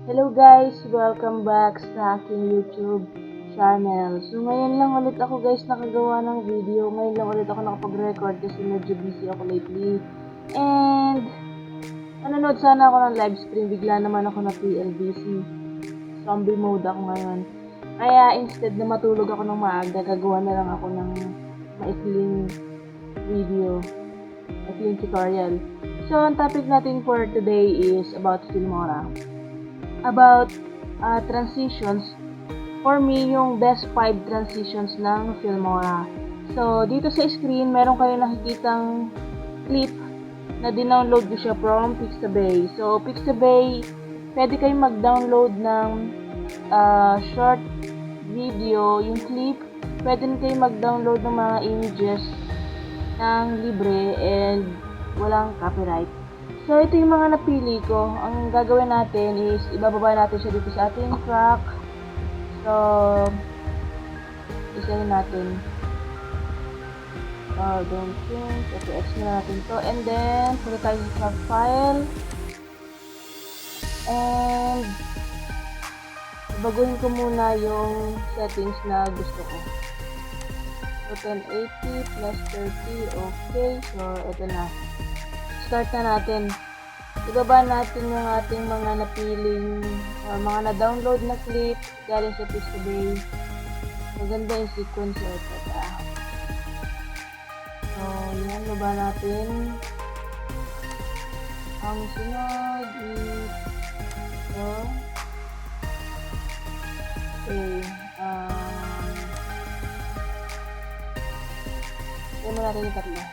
Hello guys! Welcome back sa aking YouTube channel. So ngayon lang ulit ako guys nakagawa ng video. Ngayon lang ulit ako nakapag-record kasi medyo busy ako lately. And nanonood sana ako ng live stream. Bigla naman ako na PLBC. Zombie mode ako ngayon. Kaya instead na matulog ako ng maaga, gagawa na lang ako ng maikling video. Maikling tutorial. So ang topic natin for today is about Filmora. About transitions, for me, yung best 5 transitions ng Filmora. So, dito sa screen, meron kayo nakikitang clip na dinownload ko siya from Pixabay. So, Pixabay, pwede kayong mag-download ng short video, yung clip. Pwede na kayong mag-download ng mga images ng libre and walang copyright. So, ito yung mga napili ko. Ang gagawin natin is, ibababa natin siya dito sa ating track. So, isahin natin. Don't think. Okay, X na natin to. And then, punta tayo sa track file. And, baguhin ko muna yung settings na gusto ko. So, 1080 plus 30. Okay, so, ito na. Start na natin. Ibaba natin yung ating mga napiling mga na-download na clip galing sa Pixabay. Maganda yung sequence ito. So, yan. Ibaba natin. Ang sunod is ito. Okay. Yan mo natin yung tatlo.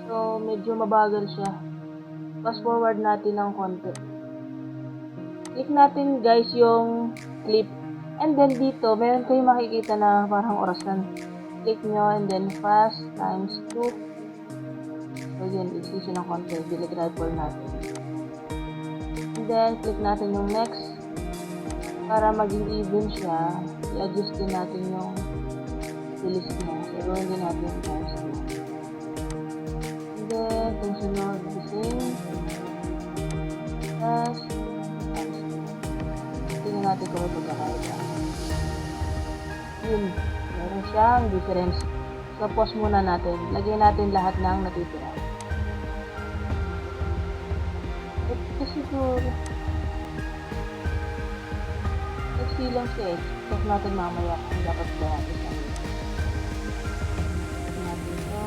So, medyo mabagal siya. Fast forward natin ng konti. Click natin guys yung clip. And then dito, meron kayong makikita na parang orasan. Click nyo and then fast times 2. So, yun. I-see siya ng konti. Delete driver natin. And then, click natin yung next. Para maging even siya, i-adjust din natin yung bilis niya. So, gawin din natin yung times 2. Then, itong sunod, the same. Plus, tingnan natin kung may pagkakaita. Yun, meron siyang difference. So, pause muna natin. Lagyan natin lahat ng natitira. Ito siguro. Let's lang siya eh. Check natin mamaya kung dapat ba natin sa akin. Natin ito.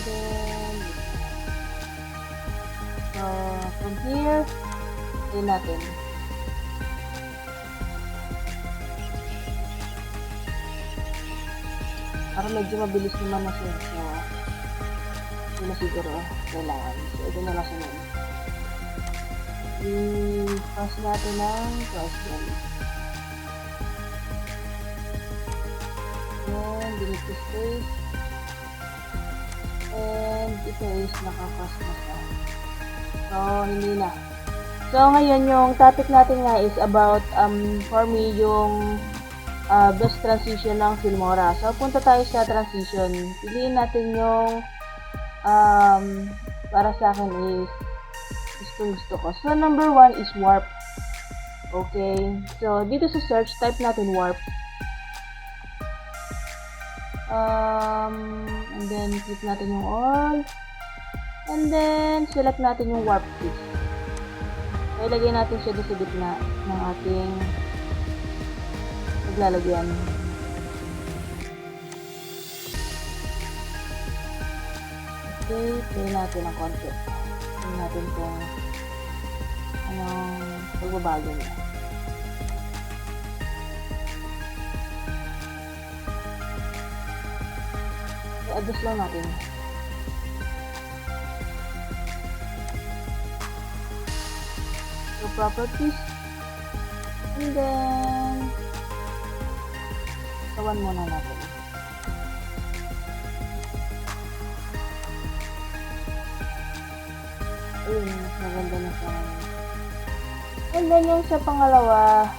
Then, so, from here, tingnan natin. Para medyo mabilis naman na siya. So, ito na siguro kailangan. So, ito na lang sunod. I-pass natin ng question. Then, delete the space. And ito is nakakas na siya. So, hindi na. So, ngayon yung topic natin nga is about, for me, yung best transition ng Filmora. So, punta tayo sa transition. Piliin natin yung para sa akin is gusto ko. So, number 1 is warp. Okay. So, dito sa search, type natin warp. And then, click natin yung all. And then, select natin yung warp fix. So, ilagay natin siya sa gitna ng ating paglalagyan. Okay, play natin ang konti. Play natin kung anong pagbabago niya. I-adjust lang natin. So, properties. And then, tawan muna natin. Ayun, maganda na siya. And then, yung sa pangalawa,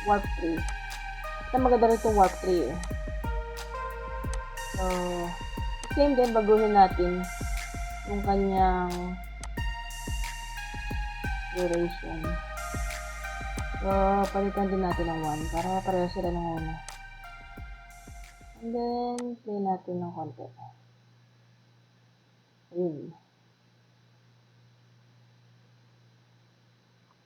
warp 3. Ito maganda rin itong warp 3 eh. So, same din, baguhin natin yung kanyang duration. So, palitan din natin ng 1 para pareho sila ng una. And then, play natin ng konti. Ayun.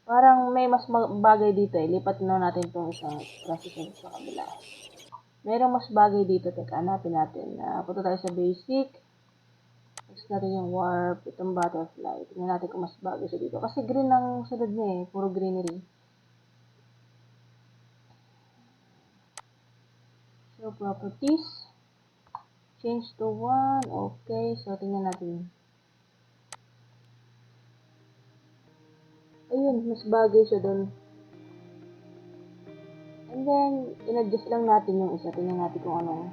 Parang may mas bagay dito eh. Lipat na natin itong isang processor sa kabila. Merong mas bagay dito. Teka, hanapin natin. Punta tayo sa basic. Next natin yung warp. Itong butterfly. Tingnan natin kung mas bagay siya dito. Kasi green ang sunod niya eh. Puro greenery. So, properties. Change to 1. Okay. So, tingnan natin. Ayun, mas bagay siya doon. And then, in-adjust lang natin yung isa. Tingnan natin kung anong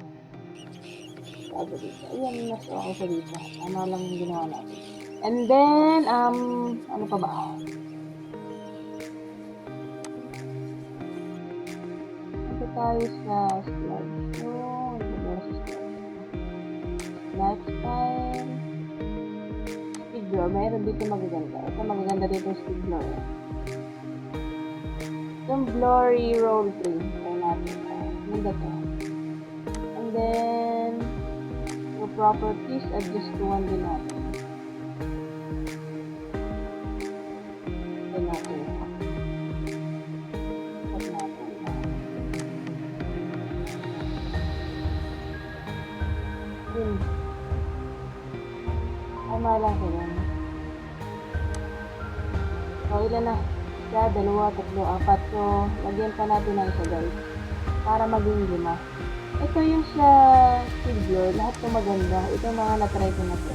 bago dito. Ayun, mas okay siya dito. Ano lang yung ginawa natin. And then, ano pa ba? Ito tayo sa slideshow. Lifetime. Speedblur. Mayroon dito magaganda. Ito magaganda dito yung speedblur. Itong blurry roll 3. Try natin. Ganda to. And then, yung properties, adjust to 1 din natin. Try natin. Try natin. Yun. Tama lang ko yan. So, ilan na? Isa, dalawa, tatlo, apat. So, lagyan pa natin ng isa guys. Para maging 5. Ito yung sa speedblur. Lahat ko maganda. Ito yung mga natry ko na to.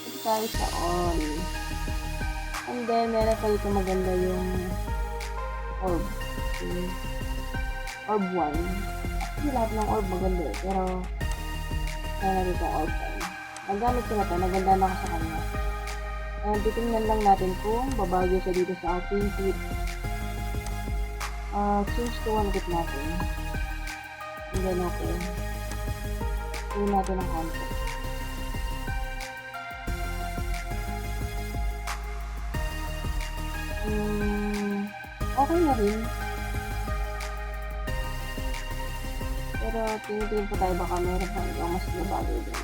Ito tayo sa all. And then, meron pa dito maganda yung orb. Orb 1. Actually, lahat ng orb maganda eh. Pero, meron dito orb 1. Nagamit ko na to. Naganda na ako sa kanya. And titingnan lang natin kung babago siya dito sa ating clip. Change to 1 ulit natin. And then okay. Tuloy natin ang konti. Okay na rin. Pero tingin po tayo baka meron pa yung mas babago din.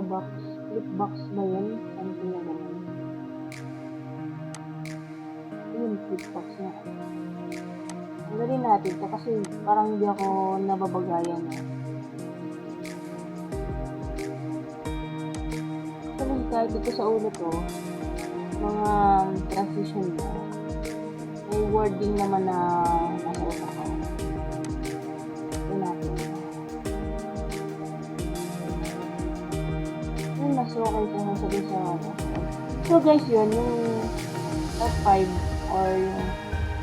Box, flip box ba yun? Something na gano'n. Yun, flip box na. Tingnan natin ito kasi parang hindi ako nababagayan eh. Actually, kahit dito sa ulo ko, mga transition na, may wording naman na nasa utak ko. Tingnan natin. Mas okay ka na sabi sa ano. So guys, yun yung top 5 or yung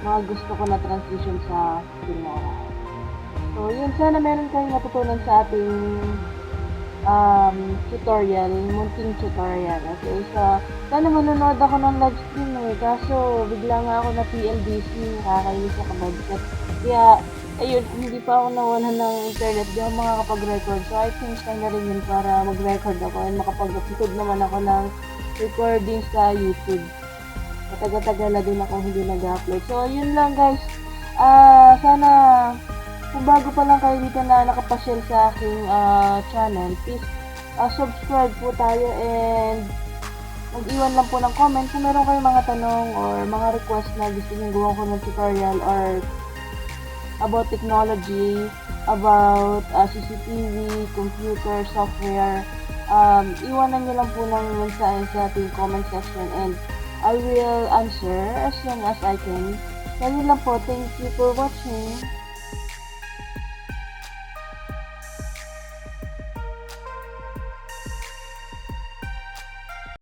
mga gusto ko na transition sa Filmora. So yun, sana meron kayong natutunan sa ating tutorial, munting tutorial. Okay, so sana manonood ako ng live stream eh, kaso bigla nga ako na PLDC, nakakainis sa kabadget. Kaya ayun, hindi pa ako nawalan ng internet, di ako makakapag-record. So, I think time na rin yun para mag-record ako and makapag-upload naman ako ng recording sa YouTube. Matagal-tagal na din ako hindi nag-upload. So, yun lang guys. Sana, kung bago pa lang kayo dito na nakapasyal sa aking channel, please subscribe po tayo and mag-iwan lang po ng comment kung meron kayong mga tanong or mga request na gusto nyo gawa ko ng tutorial or about technology, about CCTV, computer, software. Iwanan nyo lang po ng mensahe sa ating comment section and I will answer as soon as I can. So yun lang po. Thank you for watching.